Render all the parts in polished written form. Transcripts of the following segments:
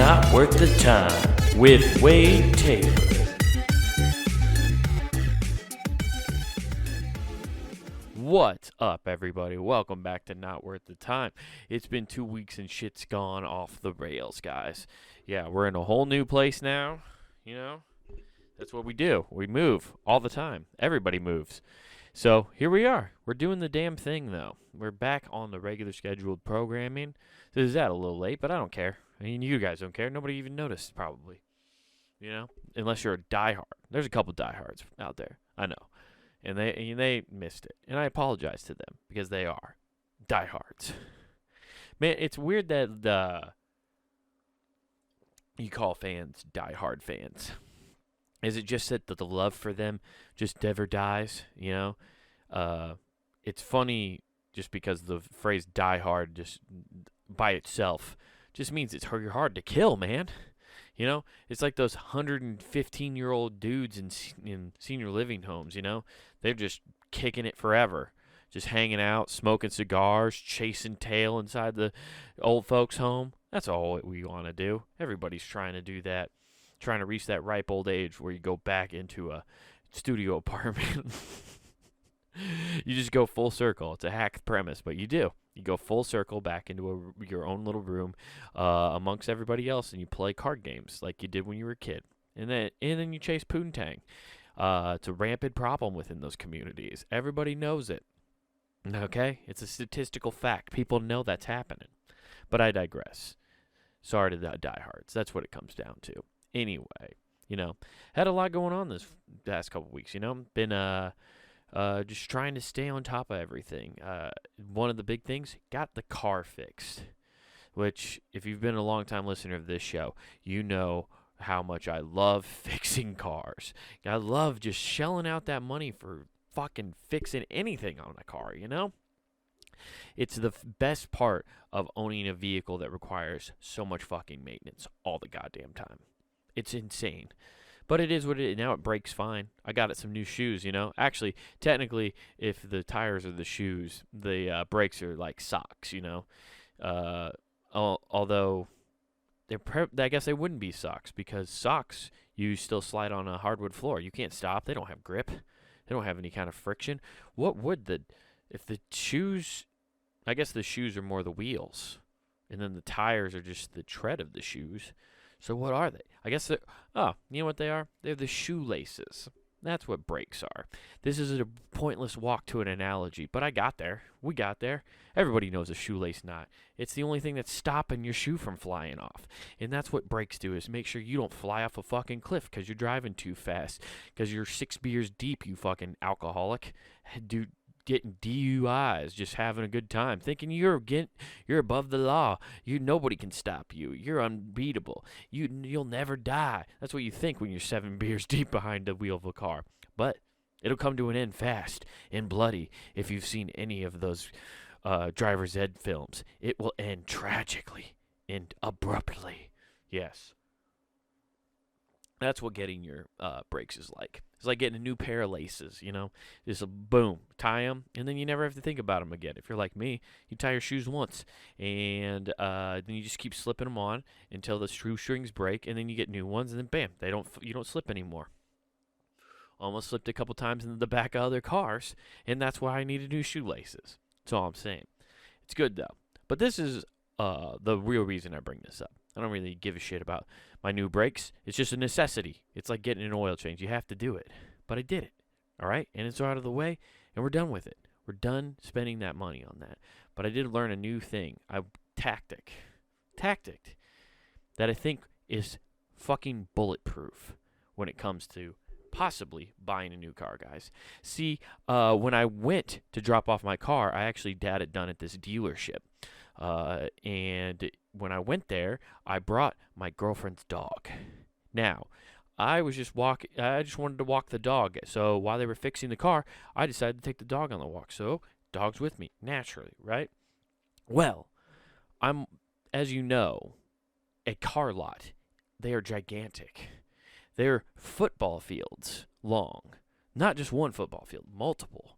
Not Worth the Time with Wade Taylor. What's up, everybody? Welcome back to Not Worth the Time. It's been 2 weeks and shit's gone off the rails, guys. Yeah, we're in a whole new place now, you know? That's what we do. We move all the time. Everybody moves. So here we are. We're doing the damn thing, though. We're back on the regular scheduled programming. This is a little late, but I don't care. I mean, you guys don't care. Nobody even noticed, probably. You know? Unless you're a diehard. There's a couple diehards out there. I know. And they missed it. And I apologize to them because they are diehards. Man, it's weird that you call fans diehard fans. Is it just that the love for them just never dies, you know? It's funny just because the phrase die hard just by itself just means it's hard to kill, man. You know? It's like those 115-year-old dudes in senior living homes, you know? They're just kicking it forever. Just hanging out, smoking cigars, chasing tail inside the old folks' home. That's all we want to do. Everybody's trying to do that. Trying to reach that ripe old age where you go back into a studio apartment. You just go full circle. It's a hack premise, but you do. You go full circle back into your own little room amongst everybody else, and you play card games like you did when you were a kid. And then you chase poontang. It's a rampant problem within those communities. Everybody knows it. Okay? It's a statistical fact. People know that's happening. But I digress. Sorry to the diehards. That's what it comes down to. Anyway, you know, had a lot going on this past couple weeks, you know. Been just trying to stay on top of everything. One of the big things, got the car fixed, which if you've been a long-time listener of this show, you know how much I love fixing cars. I love just shelling out that money for fucking fixing anything on a car, you know? It's the best part of owning a vehicle that requires so much fucking maintenance all the goddamn time. It's insane. But it is what it is. Now it brakes fine. I got it some new shoes, you know. Actually, technically, if the tires are the shoes, the brakes are like socks, you know. Although, I guess they wouldn't be socks because socks, you still slide on a hardwood floor. You can't stop. They don't have grip. They don't have any kind of friction. What would if the shoes, I guess the shoes are more the wheels. And then the tires are just the tread of the shoes. So what are they? I guess you know what they are? They're the shoelaces. That's what brakes are. This is a pointless walk to an analogy, but I got there. We got there. Everybody knows a shoelace knot. It's the only thing that's stopping your shoe from flying off. And that's what brakes do, is make sure you don't fly off a fucking cliff because you're driving too fast. Because you're 6 beers deep, you fucking alcoholic. Dude. Getting DUIs, just having a good time, thinking you're above the law. Nobody can stop you. You're unbeatable. You'll never die. That's what you think when you're 7 beers deep behind the wheel of a car. But it'll come to an end fast and bloody. If you've seen any of those driver's ed films, it will end tragically and abruptly. Yes. That's what getting your brakes is like. It's like getting a new pair of laces, you know. Just a boom, tie them, and then you never have to think about them again. If you're like me, you tie your shoes once, and then you just keep slipping them on until the shoestrings break, and then you get new ones, and then bam, you don't slip anymore. Almost slipped a couple times in the back of other cars, and that's why I needed new shoelaces. That's all I'm saying. It's good though. But this is the real reason I bring this up. I don't really give a shit about my new brakes. It's just a necessity. It's like getting an oil change. You have to do it. But I did it. All right? And it's out of the way, and we're done with it. We're done spending that money on that. But I did learn a new thing. Tactic that I think is fucking bulletproof when it comes to possibly buying a new car, guys. See, when I went to drop off my car, I actually had it done at this dealership. And when I went there, I brought my girlfriend's dog. Now, I just wanted to walk the dog. So while they were fixing the car, I decided to take the dog on the walk. So, dog's with me, naturally, right? Well, as you know, a car lot, they are gigantic. They're football fields long. Not just one football field, multiple.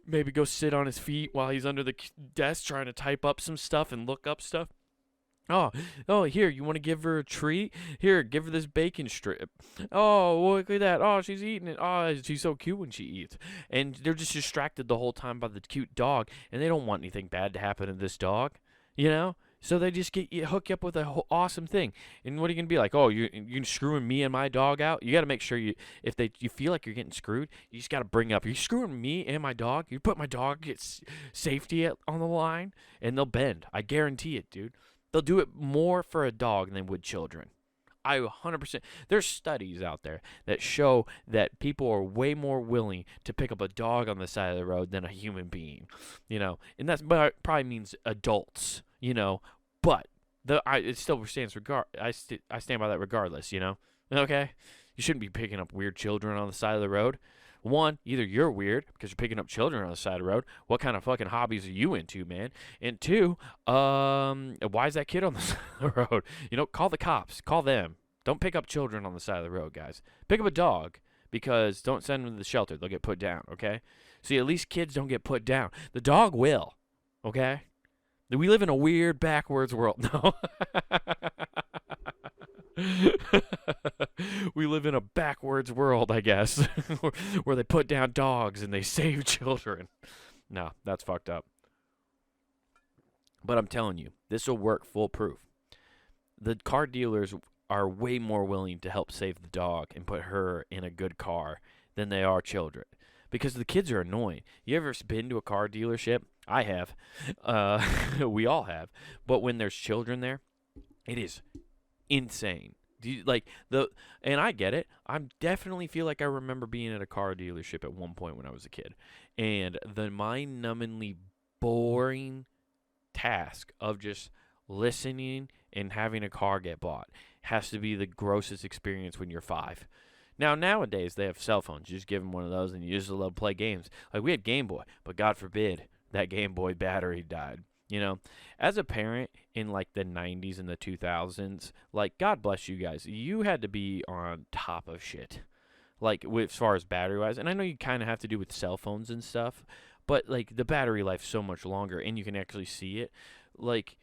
maybe go sit on his feet while he's under the desk trying to type up some stuff and look up stuff. Oh, here, you want to give her a treat? Here, give her this bacon strip. Oh, look at that. Oh, she's eating it. Oh, she's so cute when she eats. And they're just distracted the whole time by the cute dog, and they don't want anything bad to happen to this dog, you know? So they just hook you up with a awesome thing. And what are you going to be like? Oh, you're screwing me and my dog out? You got to make sure you feel like you're getting screwed, you just got to bring up, you're screwing me and my dog? You put my dog at safety on the line, and they'll bend. I guarantee it, dude. They'll do it more for a dog than they would children. I 100%. There's studies out there that show that people are way more willing to pick up a dog on the side of the road than a human being, And but probably means adults, But it still stands I stand by that regardless, Okay, you shouldn't be picking up weird children on the side of the road. One, either you're weird because you're picking up children on the side of the road. What kind of fucking hobbies are you into, man? And two, why is that kid on the side of the road? Call the cops. Call them. Don't pick up children on the side of the road, guys. Pick up a dog, because don't send them to the shelter. They'll get put down, okay? See, at least kids don't get put down. The dog will, okay? We live in a weird, backwards world. No. We live in a backwards world, I guess, where they put down dogs and they save children. No, that's fucked up. But I'm telling you, this will work foolproof. The car dealers are way more willing to help save the dog and put her in a good car than they are children, because the kids are annoying. You ever been to a car dealership? I have. We all have. But when there's children there, it is insane. And I get it. I definitely feel like I remember being at a car dealership at one point when I was a kid, and the mind-numbingly boring task of just listening and having a car get bought has to be the grossest experience when you're 5. Now, nowadays, they have cell phones. You just give them one of those, and you just love to play games. Like, we had Game Boy, but God forbid that Game Boy battery died. As a parent in like the 90s and the 2000s, like, God bless you guys. You had to be on top of shit, like, as far as battery wise. And I know you kind of have to do with cell phones and stuff, but like the battery life's so much longer, and you can actually see it. Like,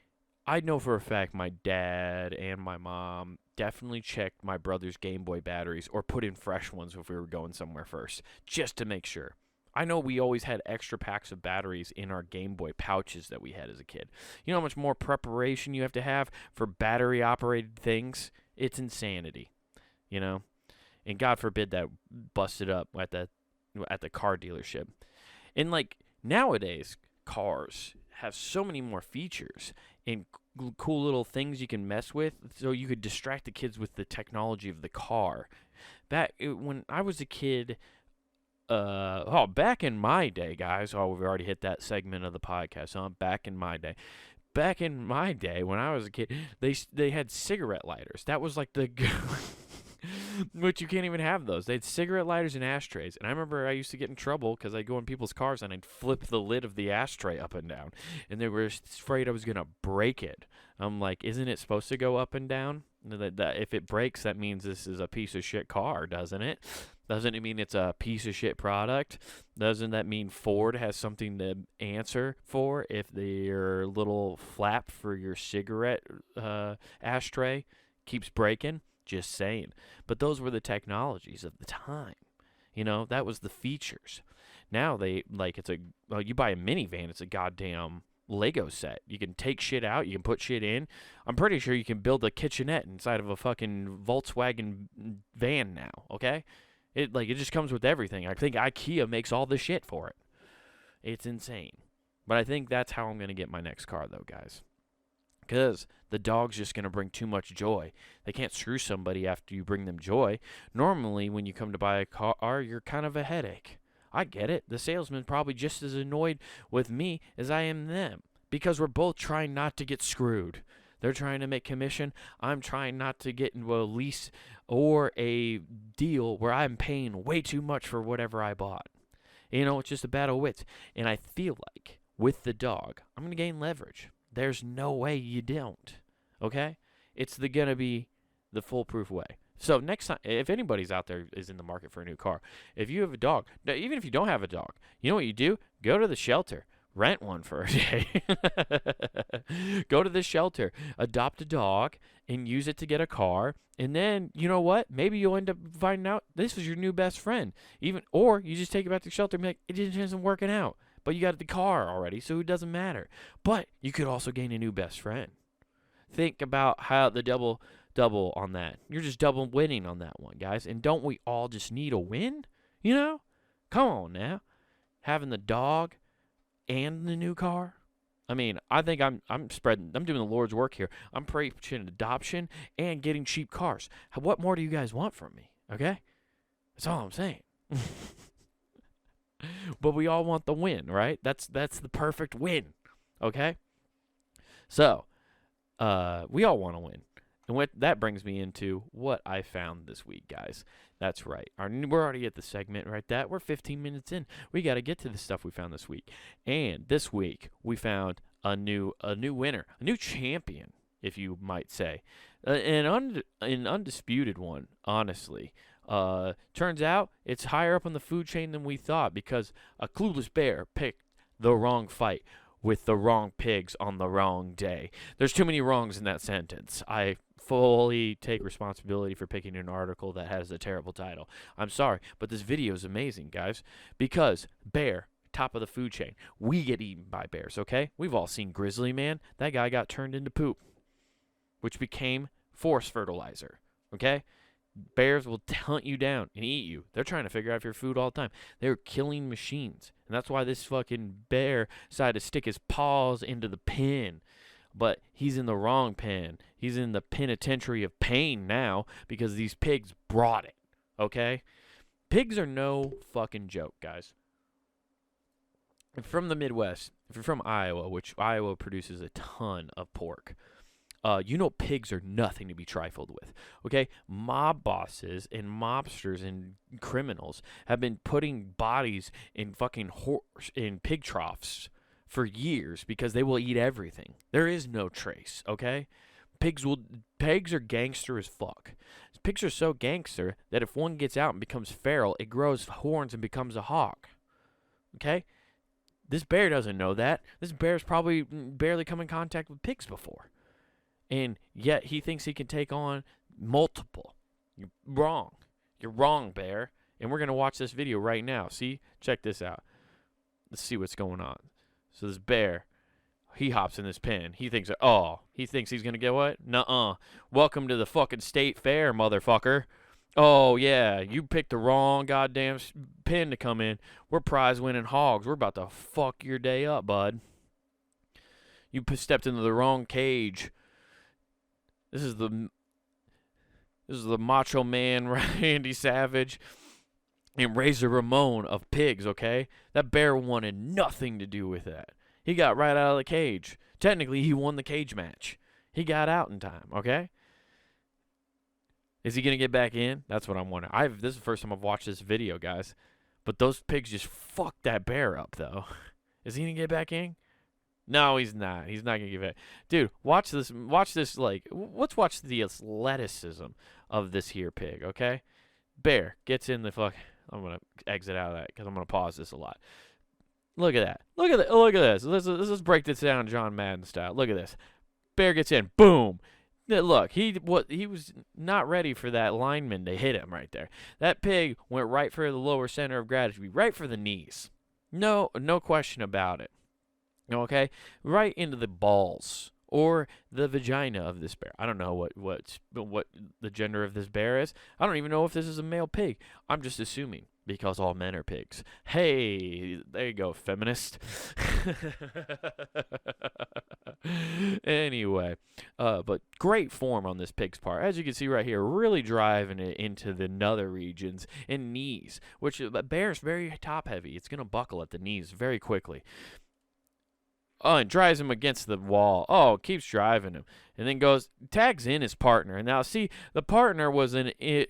I know for a fact my dad and my mom definitely checked my brother's Game Boy batteries or put in fresh ones if we were going somewhere first, just to make sure. I know we always had extra packs of batteries in our Game Boy pouches that we had as a kid. You know how much more preparation you have to have for battery-operated things? It's insanity, And God forbid that busted up at the car dealership. And, like, nowadays, cars have so many more features and cool little things you can mess with, so you could distract the kids with the technology of the car. When I was a kid... back in my day, guys. Oh, we've already hit that segment of the podcast, huh? Back in my day. Back in my day, when I was a kid, they had cigarette lighters. That was like the... But you can't even have those. They had cigarette lighters and ashtrays. And I remember I used to get in trouble because I'd go in people's cars and I'd flip the lid of the ashtray up and down. And they were afraid I was going to break it. I'm like, isn't it supposed to go up and down? That if it breaks, that means this is a piece of shit car, doesn't it? Doesn't it mean it's a piece of shit product? Doesn't that mean Ford has something to answer for if their little flap for your cigarette ashtray keeps breaking? Just saying. But those were the technologies of the time. That was the features. Now you buy a minivan, it's a goddamn Lego set. You can take shit out, you can put shit in. I'm pretty sure you can build a kitchenette inside of a fucking Volkswagen van now, okay? It just comes with everything. I think IKEA makes all the shit for it. It's insane. But I think that's how I'm going to get my next car, though, guys. Because the dog's just going to bring too much joy. They can't screw somebody after you bring them joy. Normally, when you come to buy a car, you're kind of a headache. I get it. The salesman's probably just as annoyed with me as I am them. Because we're both trying not to get screwed. They're trying to make commission. I'm trying not to get into a lease or a deal where I'm paying way too much for whatever I bought. It's just a battle of wits. And I feel like with the dog, I'm going to gain leverage. There's no way you don't. Okay? It's going to be the foolproof way. So next time, if anybody's out there is in the market for a new car, if you have a dog, even if you don't have a dog, you know what you do? Go to the shelter, rent one for a day. Go to the shelter, adopt a dog, and use it to get a car. And then, you know what? Maybe you'll end up finding out this was your new best friend. Or you just take it back to the shelter and be like, it just isn't working out. But you got the car already, so it doesn't matter. But you could also gain a new best friend. Think about how the double on that. You're just double winning on that one, guys. And don't we all just need a win? You know? Come on now. Having the dog and the new car. I mean, I think I'm doing the Lord's work here. I'm preaching adoption and getting cheap cars. What more do you guys want from me? Okay? That's all I'm saying. But we all want the win, right? That's the perfect win. Okay? So, we all want to win. And what that brings me into what I found this week, guys. That's right. We're already at the segment, right? We're 15 minutes in. We got to get to the stuff we found this week. And this week we found a new winner, a new champion, if you might say, an undisputed one. Honestly, turns out it's higher up on the food chain than we thought because a clueless bear picked the wrong fight with the wrong pigs on the wrong day. There's too many wrongs in that sentence. I fully take responsibility for picking an article that has a terrible title. I'm sorry, but this video is amazing, guys, because bear, top of the food chain. We get eaten by bears, okay? We've all seen Grizzly Man. That guy got turned into poop, which became force fertilizer, okay? Bears will hunt you down and eat you. They're trying to figure out your food all the time. They're killing machines. And that's why this fucking bear decided to stick his paws into the pen. But he's in the wrong pen. He's in the penitentiary of pain now because these pigs brought it. Okay? Pigs are no fucking joke, guys. If you're from the Midwest, if you're from Iowa, which Iowa produces a ton of pork, you know pigs are nothing to be trifled with, okay? Mob bosses and mobsters and criminals have been putting bodies in fucking in pig troughs for years because they will eat everything. There is no trace, okay? Pigs are gangster as fuck. Pigs are so gangster that if one gets out and becomes feral, it grows horns and becomes a hawk, okay? This bear doesn't know that. This bear's probably barely come in contact with pigs before. And yet he thinks he can take on multiple. You're wrong. You're wrong, bear. And we're going to watch this video right now. See? Check this out. Let's see what's going on. So this bear, he hops in this pen. He thinks he's going to get what? Nuh-uh. Welcome to the fucking state fair, motherfucker. Oh, yeah. You picked the wrong goddamn pen to come in. We're prize-winning hogs. We're about to fuck your day up, bud. You stepped into the wrong cage. This is the Macho Man Randy Savage and Razor Ramon of pigs, okay? That bear wanted nothing to do with that. He got right out of the cage. Technically, he won the cage match. He got out in time, okay? Is he going to get back in? That's what I'm wondering. This is the first time I've watched this video, guys. But those pigs just fucked that bear up, though. Is he going to get back in? No, he's not. He's not going to give it. Dude, watch this. Let's watch the athleticism of this here pig, okay? Bear gets in the fuck. I'm going to exit out of that because I'm going to pause this a lot. Look at that. Look at this. Let's break this down John Madden style. Look at this. Bear gets in. Boom. Look, he was not ready for that lineman to hit him right there. That pig went right for the lower center of gravity, right for the knees. No question about it. Okay, right into the balls or the vagina of this bear. I don't know what the gender of this bear is. I don't even know if this is a male pig. I'm just assuming because all men are pigs. Hey, there you go, feminist. Anyway, but great form on this pig's part. As you can see right here, really driving it into the nether regions and knees, which bear's very top heavy. It's going to buckle at the knees very quickly. Oh, and drives him against the wall. Oh, keeps driving him. And then tags in his partner. And now, see, the partner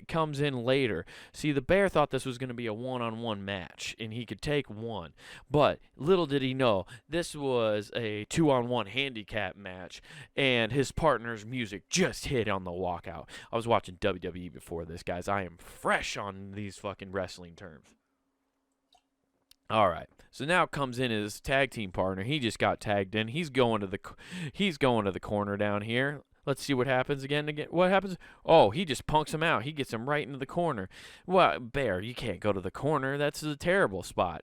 comes in later. See, the bear thought this was going to be a one-on-one match, and he could take one. But little did he know, this was a two-on-one handicap match, and his partner's music just hit on the walkout. I was watching WWE before this, guys. I am fresh on these fucking wrestling terms. All right. So now comes in his tag team partner. He just got tagged in. He's going to the corner down here. Let's see what happens again. What happens? Oh, he just punks him out. He gets him right into the corner. Well, Bear, you can't go to the corner. That's a terrible spot.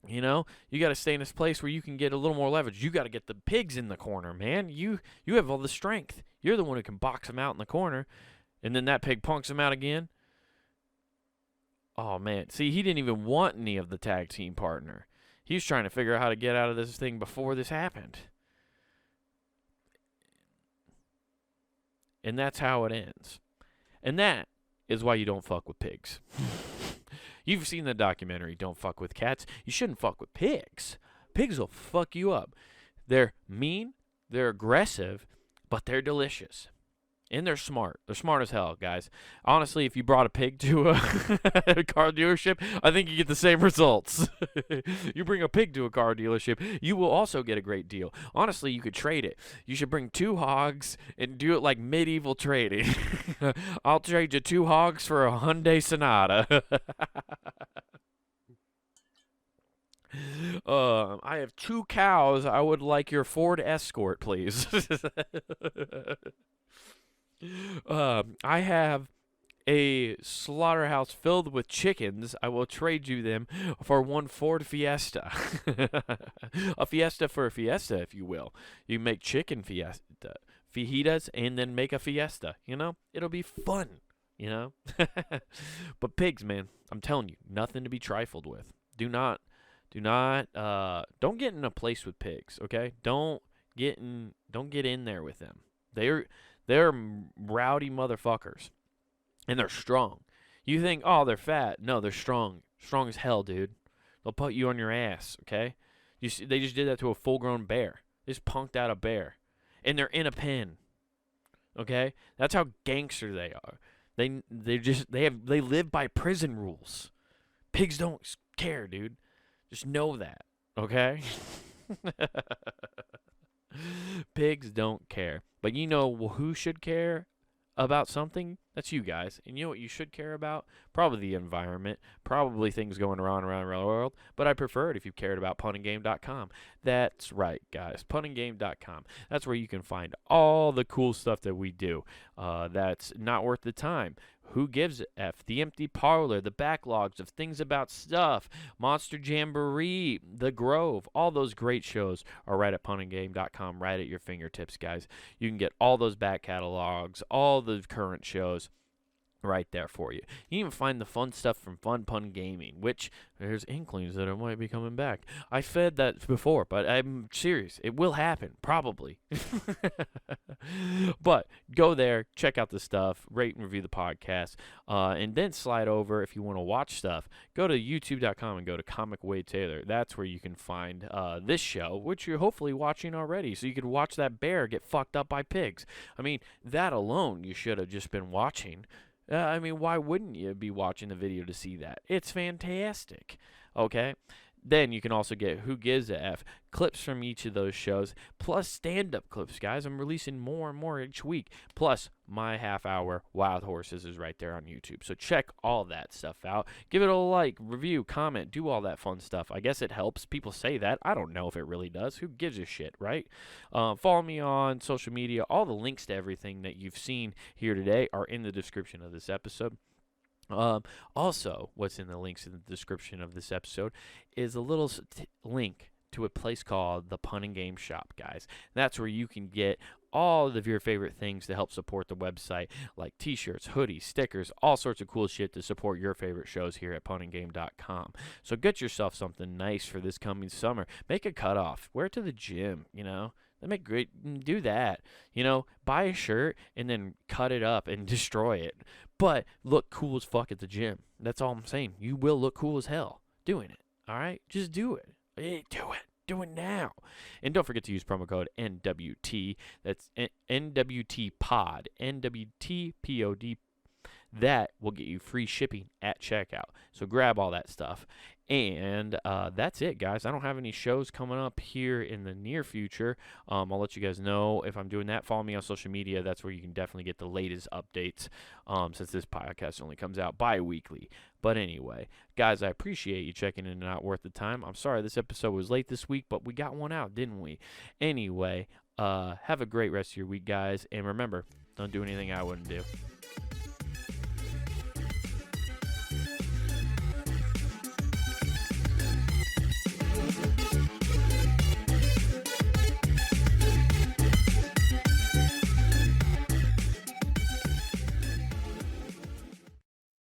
You know, you got to stay in this place where you can get a little more leverage. You got to get the pigs in the corner, man. You have all the strength. You're the one who can box him out in the corner. And then that pig punks him out again. Oh, man. See, he didn't even want any of the tag team partner. He was trying to figure out how to get out of this thing before this happened. And that's how it ends. And that is why you don't fuck with pigs. You've seen the documentary, Don't Fuck with Cats. You shouldn't fuck with pigs. Pigs will fuck you up. They're mean, they're aggressive, but they're delicious. And they're smart. They're smart as hell, guys. Honestly, if you brought a pig to a car dealership, I think you get the same results. You bring a pig to a car dealership, you will also get a great deal. Honestly, you could trade it. You should bring 2 hogs and do it like medieval trading. I'll trade you 2 hogs for a Hyundai Sonata. I have 2 cows. I would like your Ford Escort, please. I have a slaughterhouse filled with chickens. I will trade you them for 1 Ford Fiesta. A Fiesta for a Fiesta, if you will. You make chicken fajitas, and then make a Fiesta. You know, it'll be fun. You know, but pigs, man, I'm telling you, nothing to be trifled with. Don't get in a place with pigs. Okay, don't get in there with them. They're rowdy motherfuckers. And they're strong. You think, oh, they're fat. No, they're strong. Strong as hell, dude. They'll put you on your ass, okay? They just did that to a full-grown bear. They just punked out a bear. And they're in a pen. Okay? That's how gangster they are. They live by prison rules. Pigs don't care, dude. Just know that, okay? Pigs don't care. But you know who should care about something? That's you guys. And you know what you should care about? Probably the environment. Probably things going around the world. But I prefer it if you cared about punandgame.com. That's right, guys. punandgame.com. That's where you can find all the cool stuff that we do. That's not worth the time. Who Gives a F? The Empty Parlor, the backlogs of Things About Stuff, Monster Jamboree, The Grove. All those great shows are right at punandgame.com, right at your fingertips, guys. You can get all those back catalogs, all the current shows right there for you. You even find the fun stuff from Fun Pun Gaming, which there's inklings that it might be coming back. I said that before, but I'm serious. It will happen, probably. But go there, check out the stuff, rate and review the podcast, and then slide over if you want to watch stuff. Go to youtube.com and go to Comic Wade Taylor. That's where you can find this show, which you're hopefully watching already, so you could watch that bear get fucked up by pigs. I mean, that alone you should have just been watching. I mean, why wouldn't you be watching the video to see that? It's fantastic, okay? Then you can also get Who Gives a F, clips from each of those shows, plus stand-up clips, guys. I'm releasing more and more each week. Plus, my half-hour Wild Horses is right there on YouTube. So check all that stuff out. Give it a like, review, comment, do all that fun stuff. I guess it helps. People say that. I don't know if it really does. Who gives a shit, right? Follow me on social media. All the links to everything that you've seen here today are in the description of this episode. Also, what's in the links in the description of this episode is a little link to a place called the Pun and Game Shop, guys. That's where you can get all of your favorite things to help support the website, like t-shirts, hoodies, stickers, all sorts of cool shit to support your favorite shows here at punandgame.com. So get yourself something nice for this coming summer. Make a cutoff. Wear it to the gym, you know. That make great. Do that. You know, buy a shirt and then cut it up and destroy it. But look cool as fuck at the gym. That's all I'm saying. You will look cool as hell doing it. All right? Just do it. Hey, do it. Do it now. And don't forget to use promo code NWT. That's NWT Pod. NWT POD. That will get you free shipping at checkout. So grab all that stuff. And that's it, guys. I don't have any shows coming up here in the near future. I'll let you guys know if I'm doing that. Follow me on social media. That's where you can definitely get the latest updates, since this podcast only comes out bi-weekly. But anyway, guys, I appreciate you checking in and Not Worth the Time. I'm sorry this episode was late this week, but we got one out, didn't we? Anyway, have a great rest of your week, guys. And remember, don't do anything I wouldn't do.